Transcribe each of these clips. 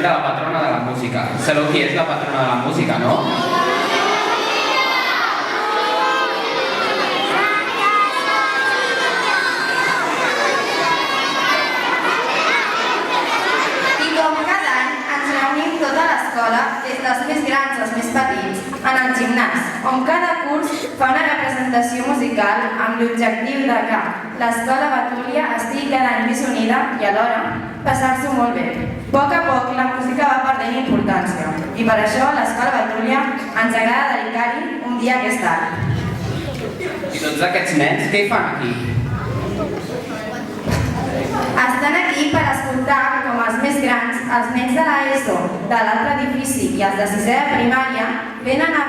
de la patrona de la música. Sabeu qui és la patrona de la música, no? I com cada any ens reunim tota l'escola, des dels més grans als més petits, en el gimnàs, on cada curs fa una representació musical amb l'objectiu de que l'escola Betúlia estigui cada any més unida i alhora passar-s'ho molt bé. A poc la música va perdent importància i per això a l'escola Betúlia ens agrada dedicar-hi un dia aquest any. I tots aquests nens, què hi fan aquí? Estan aquí per escoltar com els més grans, els nens de l'ESO, de l'altre edifici i els de sisè de primària, venen a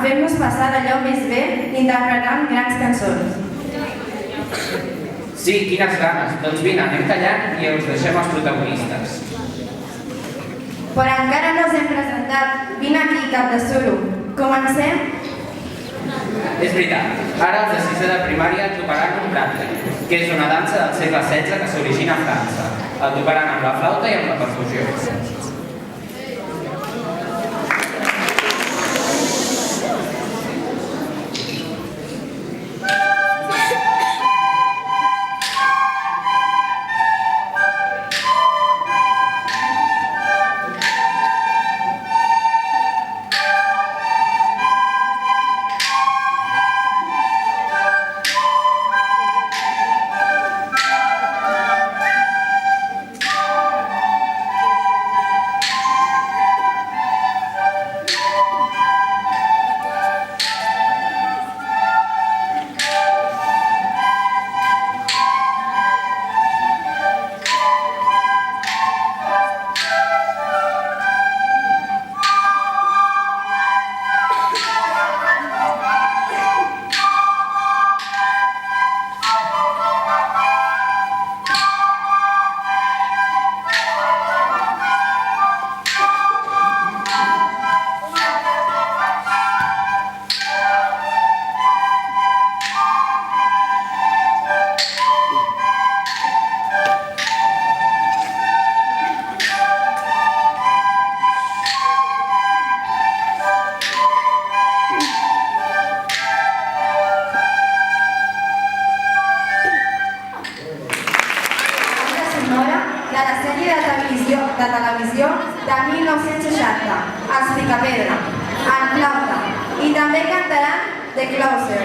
fer-nos passar d'allò més bé interpretant grans cançons. Sí, quines ganes. Doncs vine, anem tallant i us deixem els protagonistes. Però encara no us hem presentat. Vine aquí, cap de suro. Comencem? És veritat, ara els de sisè de primària tocaran un bratle, que és una dansa del segle XVI que s'origina a França. El tocaran amb la flauta i amb la percussió. De televisió de 1960, Els Picapedra, en flauta, i també cantaran The Closer.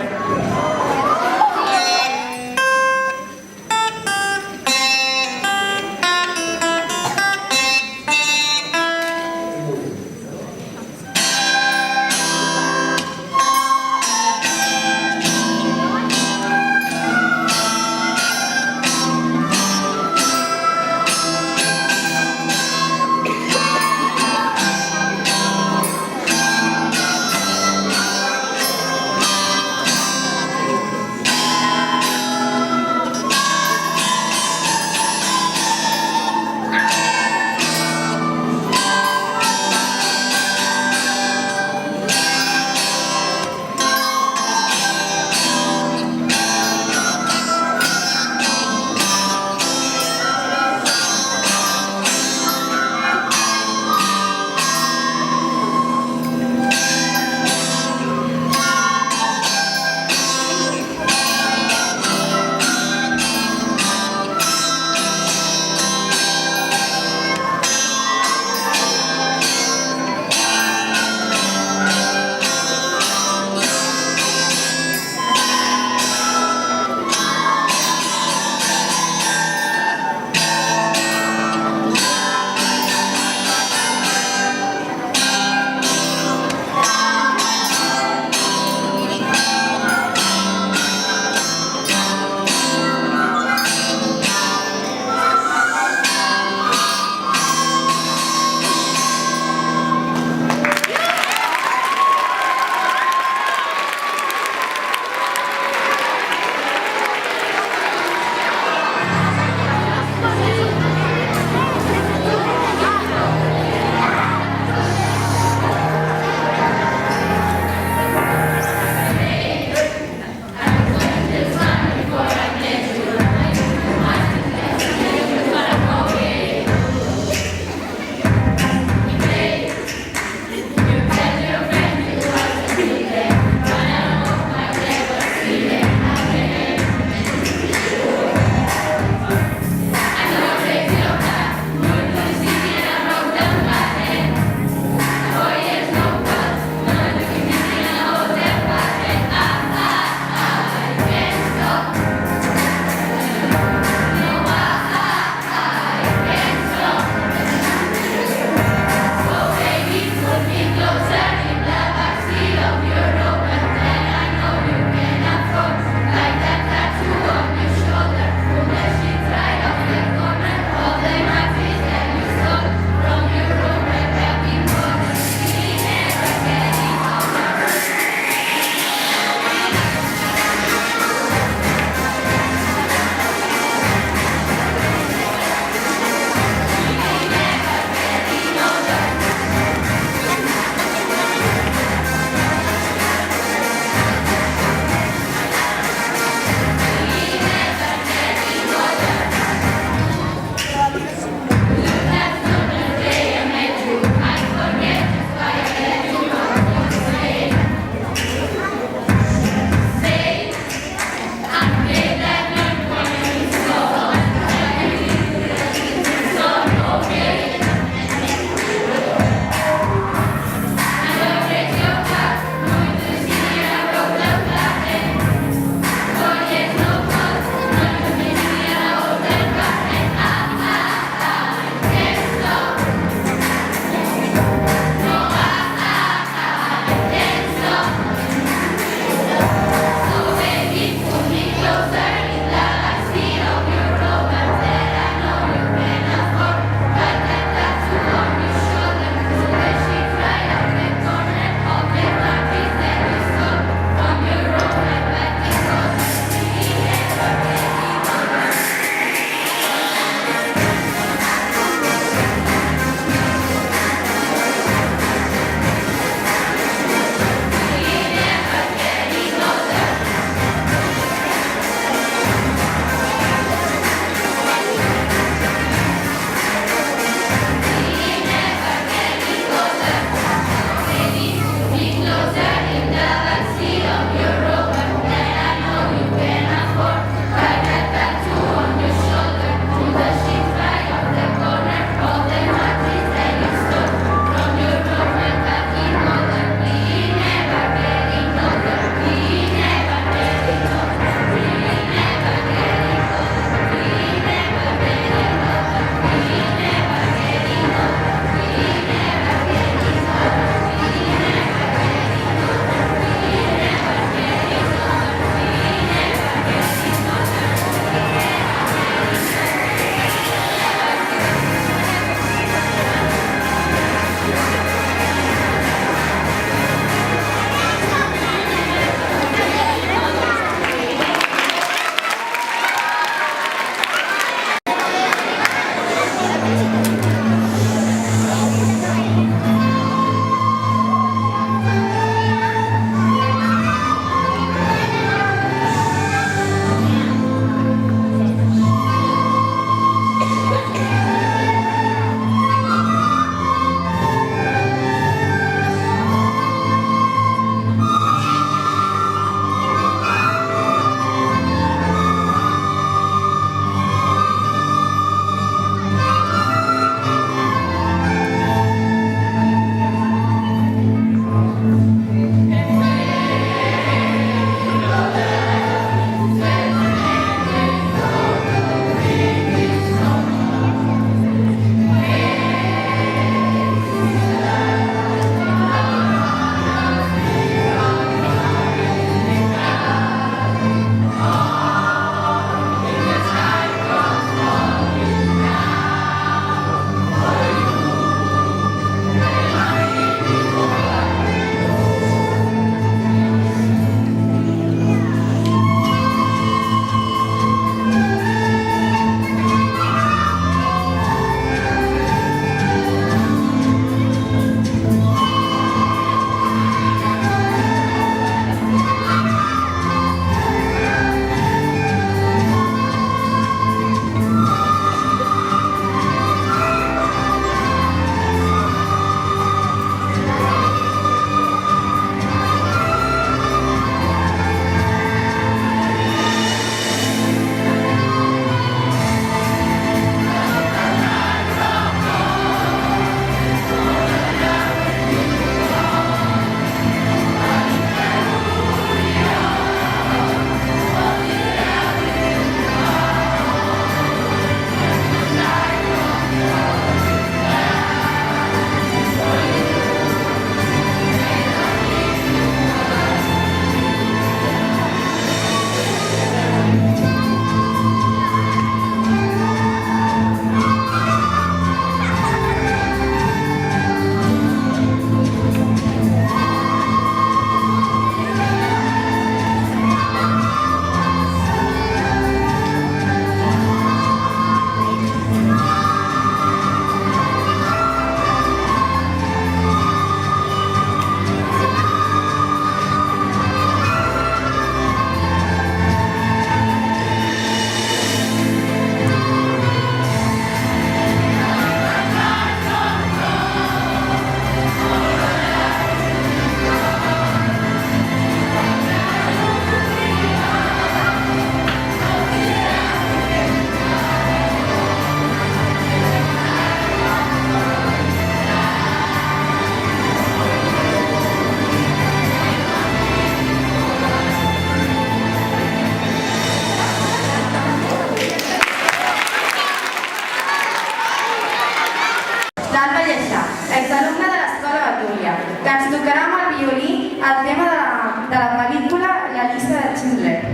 el tema de la pel·lícula La llista de Schindler.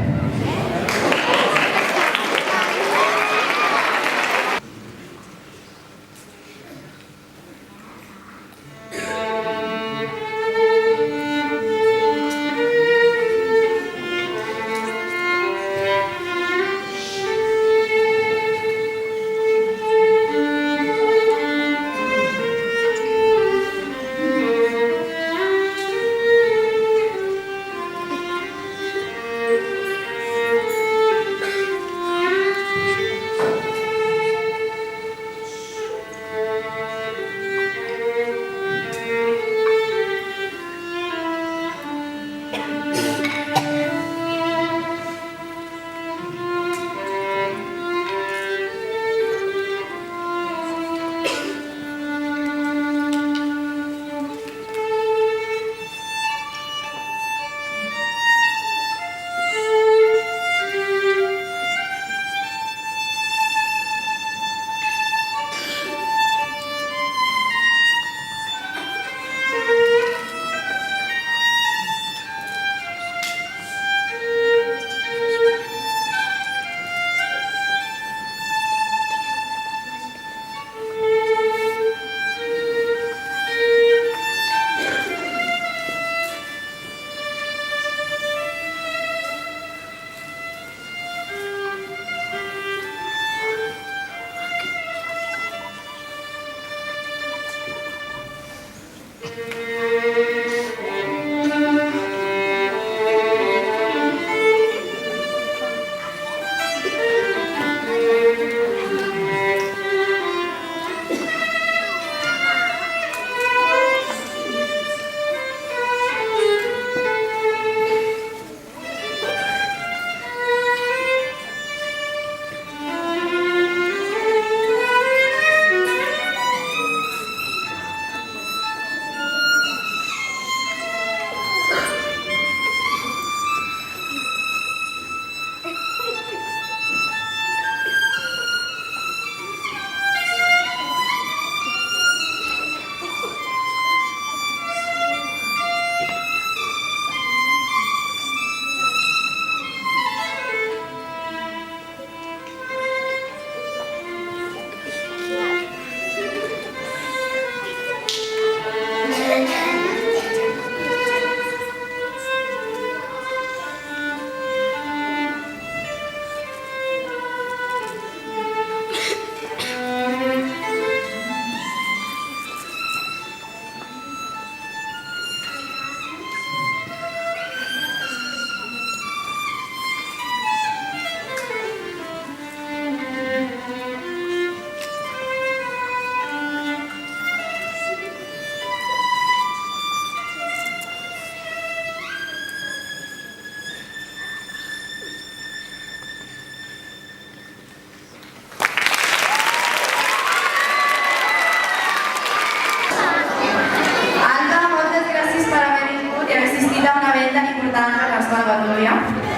Salvatòria?